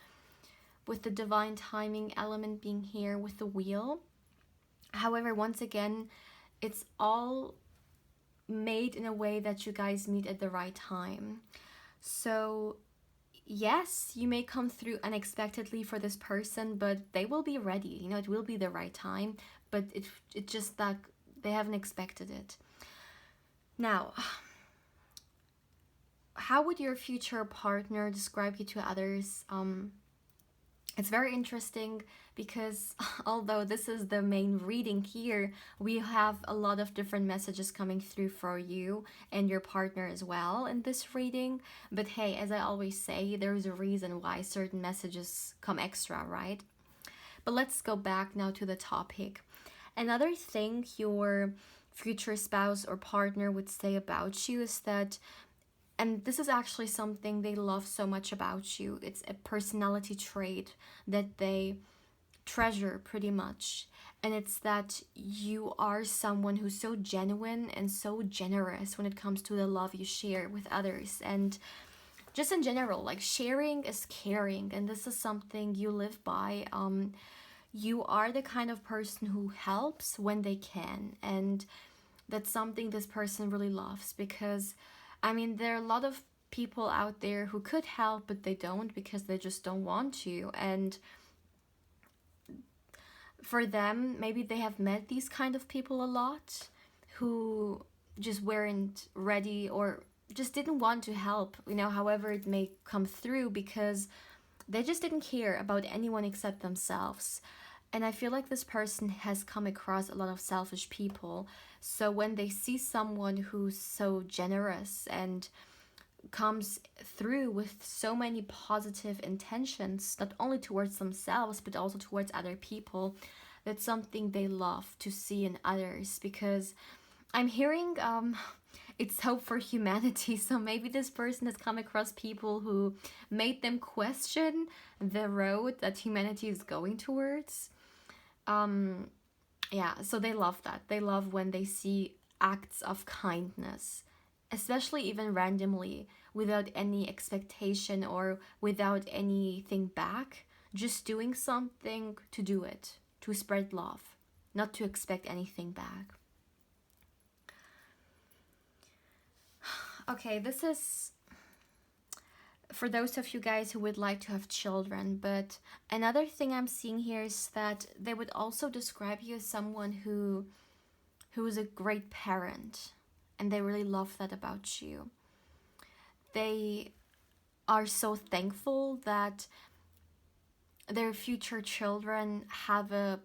with the divine timing element being here with the wheel. However, once again, it's all made in a way that you guys meet at the right time. So yes, you may come through unexpectedly for this person, but they will be ready. You know, it will be the right time, but it just that they haven't expected it. Now, how would your future partner describe you to others? It's very interesting because although this is the main reading here, we have a lot of different messages coming through for you and your partner as well in this reading. But hey, as I always say, there's a reason why certain messages come extra, right? But let's go back now to the topic. Another thing your future spouse or partner would say about you is that, and this is actually something they love so much about you, it's a personality trait that they treasure pretty much. And it's that you are someone who's so genuine and so generous when it comes to the love you share with others. And just in general, like sharing is caring, and this is something you live by. You are the kind of person who helps when they can, and that's something this person really loves, because I mean, there are a lot of people out there who could help, but they don't because they just don't want to. And for them, maybe they have met these kind of people a lot who just weren't ready or just didn't want to help, you know, however it may come through, because they just didn't care about anyone except themselves. And I feel like this person has come across a lot of selfish people. So when they see someone who's so generous and comes through with so many positive intentions, not only towards themselves, but also towards other people, that's something they love to see in others. Because I'm hearing it's hope for humanity. So maybe this person has come across people who made them question the road that humanity is going towards. Yeah, so they love that. They love when they see acts of kindness, especially even randomly, without any expectation or without anything back, just doing something to do it, to spread love, not to expect anything back. Okay, this is for those of you guys who would like to have children. But another thing I'm seeing here is that they would also describe you as someone who is a great parent, and they really love that about you. They are so thankful that their future children have a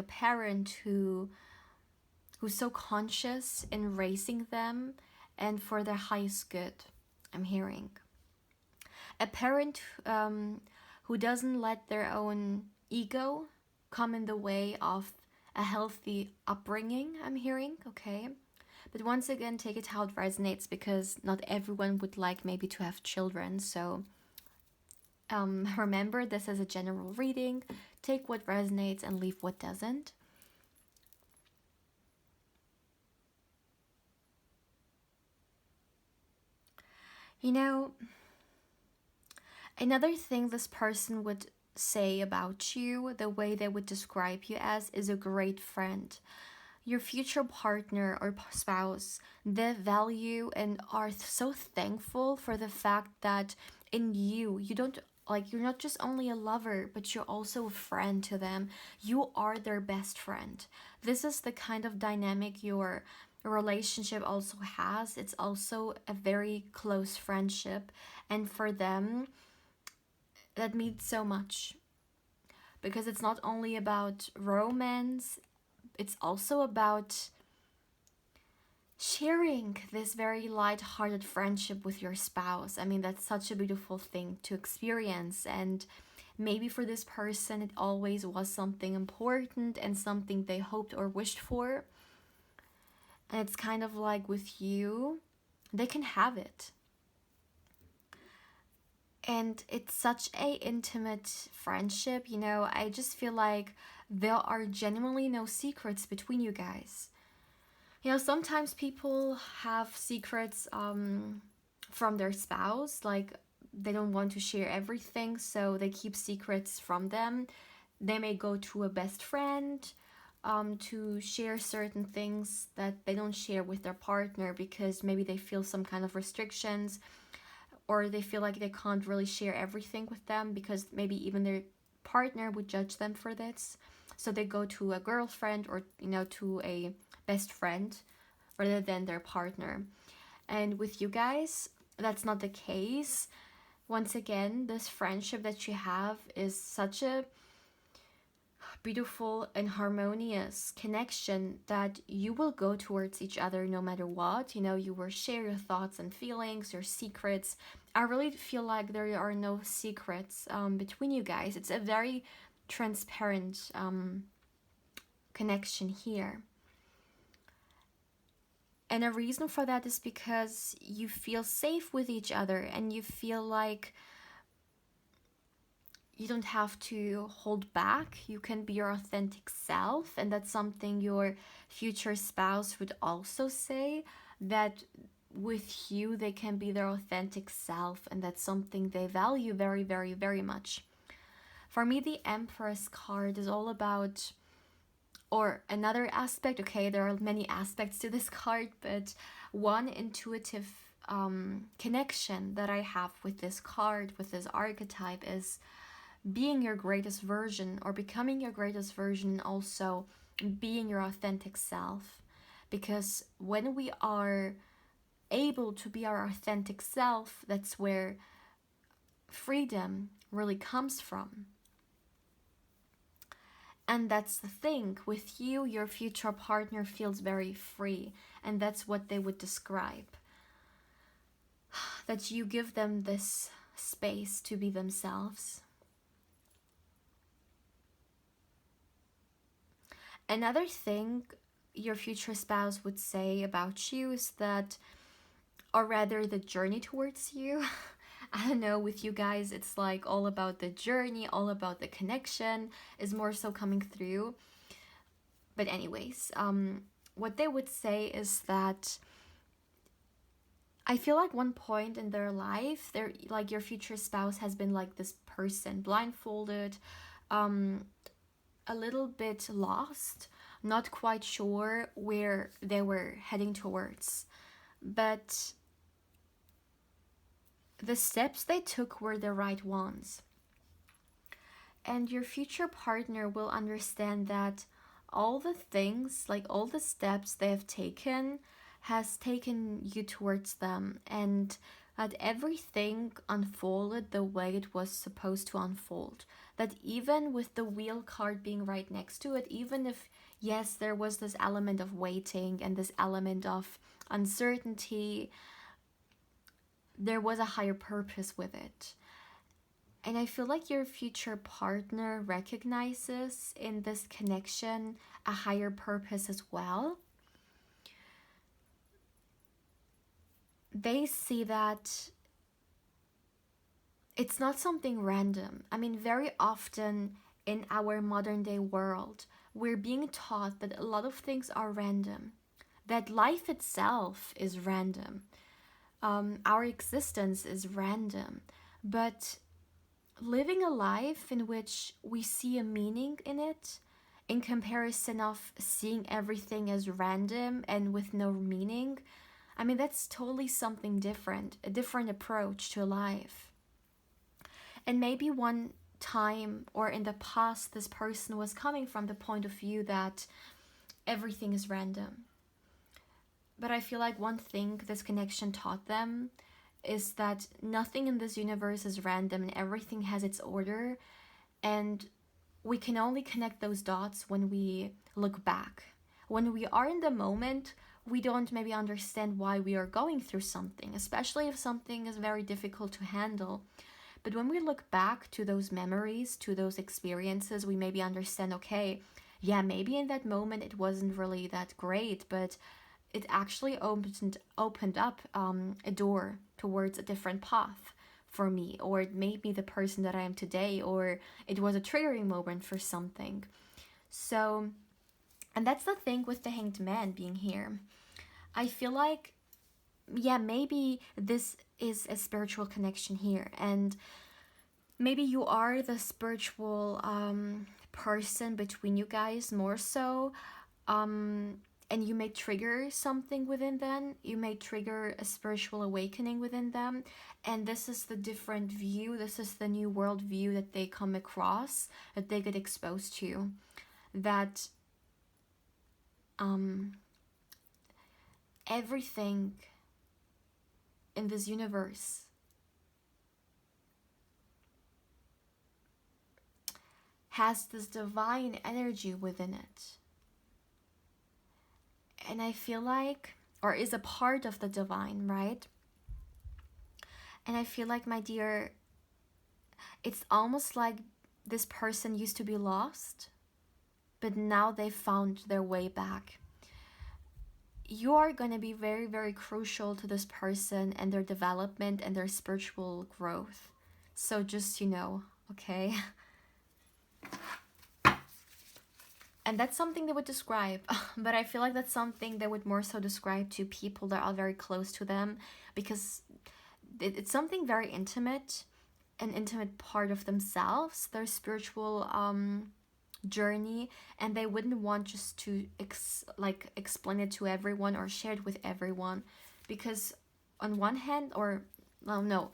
parent who's so conscious in raising them and for their highest good. I'm hearing a parent who doesn't let their own ego come in the way of a healthy upbringing. I'm hearing, okay. But once again, take it how it resonates, because not everyone would like maybe to have children. So remember, this is a general reading. Take what resonates and leave what doesn't. You know, another thing this person would say about you, the way they would describe you as, is a great friend. Your future partner or spouse, they value and are so thankful for the fact that in you don't, like, you're not just only a lover, but you're also a friend to them. You are their best friend. This is the kind of dynamic your relationship also has. It's also a very close friendship, and for them that means so much, because it's not only about romance, it's also about sharing this very light-hearted friendship with your spouse. I mean, that's such a beautiful thing to experience, and maybe for this person it always was something important and something they hoped or wished for. And it's kind of like with you, they can have it. And it's such a intimate friendship, you know. I just feel like there are genuinely no secrets between you guys. You know, sometimes people have secrets from their spouse, like they don't want to share everything, so they keep secrets from them. They may go to a best friend to share certain things that they don't share with their partner, because maybe they feel some kind of restrictions, or they feel like they can't really share everything with them because maybe even their partner would judge them for this. So they go to a girlfriend, or, you know, to a best friend rather than their partner. And with you guys, that's not the case. Once again, this friendship that you have is such a beautiful and harmonious connection that you will go towards each other no matter what. You know, you will share your thoughts and feelings, your secrets. I really feel like there are no secrets between you guys. It's a very transparent connection here. And a reason for that is because you feel safe with each other, and you feel like you don't have to hold back. You can be your authentic self, and that's something your future spouse would also say, that with you they can be their authentic self, and that's something they value very, very, very much. For me, the Empress card is all about, or another aspect, okay, there are many aspects to this card, but one intuitive connection that I have with this card, with this archetype, is being your greatest version, or becoming your greatest version, also being your authentic self. Because when we are able to be our authentic self, that's where freedom really comes from. And that's the thing, with you, your future partner feels very free, and that's what they would describe. That you give them this space to be themselves. Another thing your future spouse would say about you is that, or rather the journey towards you, I don't know, with you guys it's like all about the journey, all about the connection is more so coming through. But anyways, what they would say is that I feel like one point in their life, they're like, your future spouse has been like this person, blindfolded, a little bit lost, not quite sure where they were heading towards. But the steps they took were the right ones. And your future partner will understand that all the things, like all the steps they have taken, has taken you towards them, and that everything unfolded the way it was supposed to unfold. That even with the wheel card being right next to it, even if, yes, there was this element of waiting and this element of uncertainty, there was a higher purpose with it. And I feel like your future partner recognizes in this connection a higher purpose as well. They see that it's not something random. I mean, very often in our modern day world, we're being taught that a lot of things are random, that life itself is random, our existence is random. But living a life in which we see a meaning in it, in comparison of seeing everything as random and with no meaning, I mean, that's totally something different, a different approach to life. And maybe one time or in the past, this person was coming from the point of view that everything is random. But I feel like one thing this connection taught them is that nothing in this universe is random and everything has its order. And we can only connect those dots when we look back. When we are in the moment, we don't maybe understand why we are going through something, especially if something is very difficult to handle. But when we look back to those memories, to those experiences, we maybe understand, okay, yeah, maybe in that moment it wasn't really that great, but it actually opened up a door towards a different path for me, or it made me the person that I am today, or it was a triggering moment for something. So, and that's the thing with the Hanged Man being here. I feel like, yeah, maybe this is a spiritual connection here, and maybe you are the spiritual person between you guys more so, and you may trigger something within them. You may trigger a spiritual awakening within them, and this is the different view, this is the new world view that they come across, that they get exposed to, that everything in this universe has this divine energy within it. And I feel like, or is a part of the divine, right? And I feel like, my dear, it's almost like this person used to be lost, but now they found their way back. You are going to be very, very crucial to this person and their development and their spiritual growth. So just, okay? And that's something they would describe, but I feel like that's something they would more so describe to people that are very close to them, because it's something very intimate, an intimate part of themselves, their spiritual journey, and they wouldn't want just to explain it to everyone or share it with everyone, because on one hand,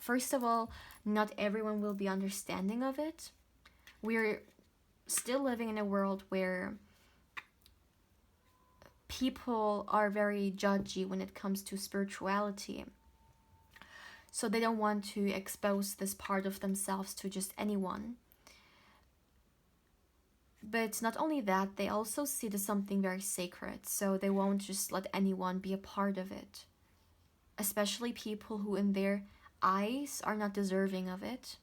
first of all, not everyone will be understanding of it. We're still living in a world where people are very judgy when it comes to spirituality. So they don't want to expose this part of themselves to just anyone. But not only that, they also see it as something very sacred, so they won't just let anyone be a part of it. Especially people who in their eyes are not deserving of it.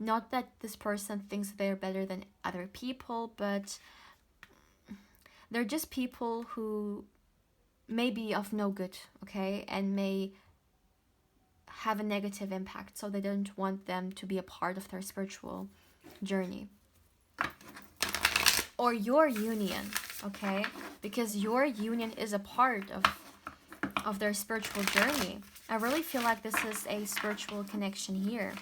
Not that this person thinks they're better than other people, but they're just people who may be of no good, okay? And may have a negative impact, so they don't want them to be a part of their spiritual journey. Or your union, okay? Because your union is a part of their spiritual journey. I really feel like this is a spiritual connection here.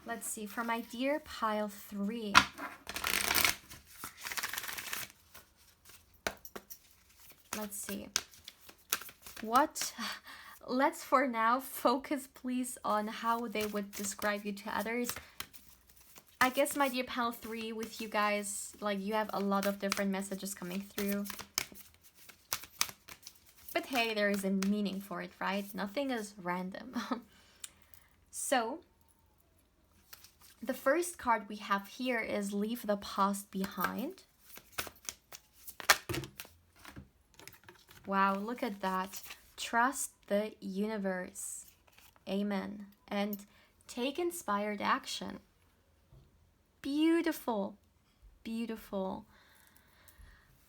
Let's see, for my dear pile 3. let's see. What? Let's for now focus please on how they would describe you to others. I guess, my dear pal 3, with you guys, like, you have a lot of different messages coming through. But hey, there is a meaning for it, right? Nothing is random. So, the first card we have here is Leave the Past Behind. Wow, look at that. Trust the universe. Amen. And take inspired action. Beautiful. Beautiful.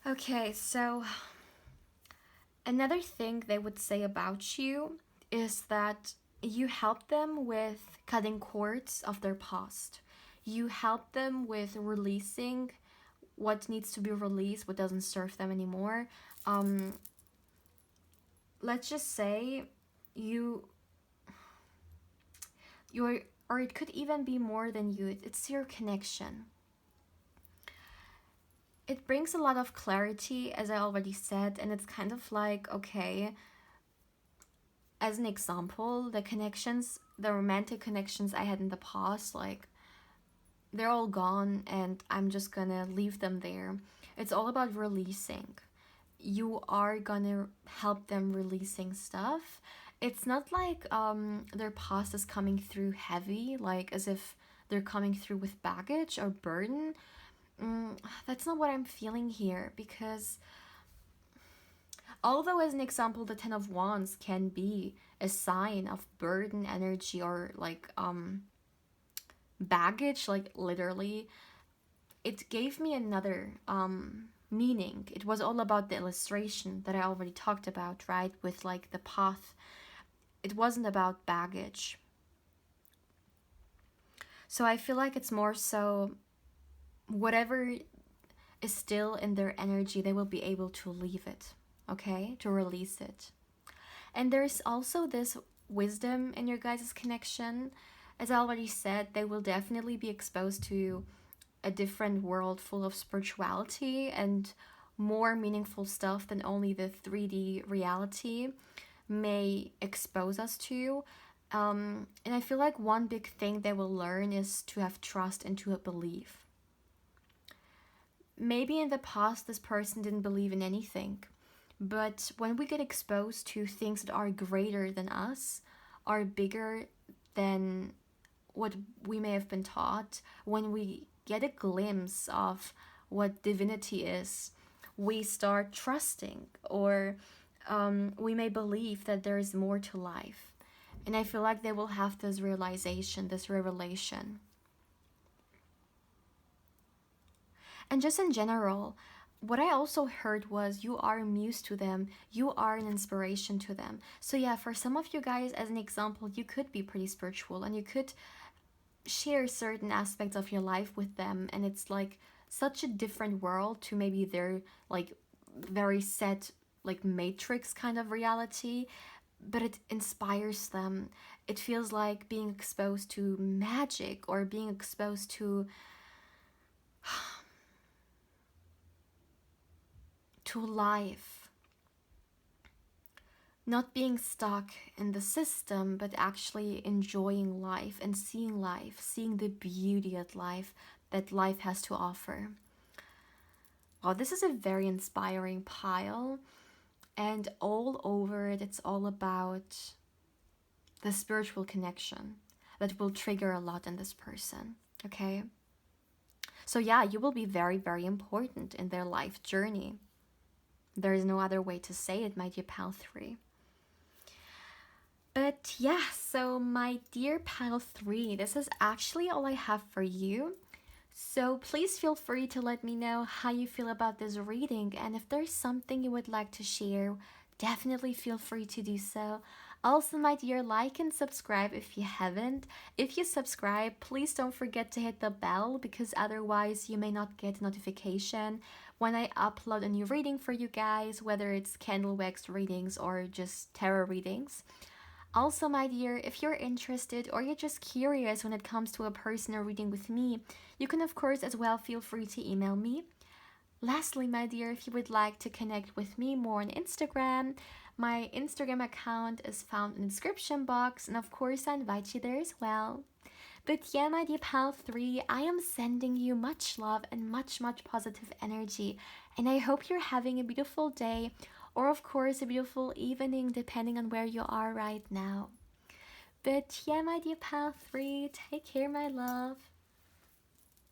Okay, so another thing they would say about you is that you help them with cutting cords of their past. You help them with releasing what needs to be released, what doesn't serve them anymore. Let's just say you're, or it could even be more than you, it's your connection. It brings a lot of clarity, as I already said, and it's kind of like, okay, as an example, the connections, the romantic connections I had in the past, like, they're all gone and I'm just gonna leave them there. It's all about releasing. You are gonna help them releasing stuff. It's not like their past is coming through heavy, like as if they're coming through with baggage or burden. That's not what I'm feeling here, because although, as an example, the 10 of Wands can be a sign of burden energy or like baggage, like literally, it gave me another meaning. It was all about the illustration that I already talked about, right? With like the path. It wasn't about baggage. So I feel like it's more so whatever is still in their energy, they will be able to leave it, okay? To release it. And there's also this wisdom in your guys' connection. As I already said, they will definitely be exposed to a different world full of spirituality and more meaningful stuff than only the 3D reality may expose us to. And I feel like one big thing they will learn is to have trust and to believe. Maybe in the past this person didn't believe in anything, but when we get exposed to things that are greater than us, are bigger than what we may have been taught, when we get a glimpse of what divinity is, we start trusting, or we may believe that there is more to life. And I feel like they will have this realization, this revelation. And just in general, what I also heard was you are a muse to them, you are an inspiration to them. So yeah, for some of you guys, as an example, you could be pretty spiritual and you could share certain aspects of your life with them, and it's like such a different world to maybe their like very set like matrix kind of reality, but it inspires them. It feels like being exposed to magic or being exposed to life. Not being stuck in the system, but actually enjoying life and seeing life, seeing the beauty of life that life has to offer. Wow, this is a very inspiring pile. And all over it, it's all about the spiritual connection that will trigger a lot in this person, okay? So yeah, you will be very, very important in their life journey. There is no other way to say it, my dear pal 3. But yeah, so my dear pal 3, this is actually all I have for you. So please feel free to let me know how you feel about this reading, and if there's something you would like to share, definitely feel free to do so. Also, my dear, like and subscribe if you haven't. If you subscribe, please don't forget to hit the bell, because otherwise you may not get notification when I upload a new reading for you guys, whether it's candle wax readings or just tarot readings. Also, my dear, if you're interested or you're just curious when it comes to a personal reading with me, you can of course as well feel free to email me. Lastly, my dear, if you would like to connect with me more on Instagram, my Instagram account is found in the description box, and of course, I invite you there as well. But yeah, my dear pal 3, I am sending you much love and much, much positive energy. And I hope you're having a beautiful day, or of course, a beautiful evening, depending on where you are right now. But yeah, my dear pal 3, take care, my love.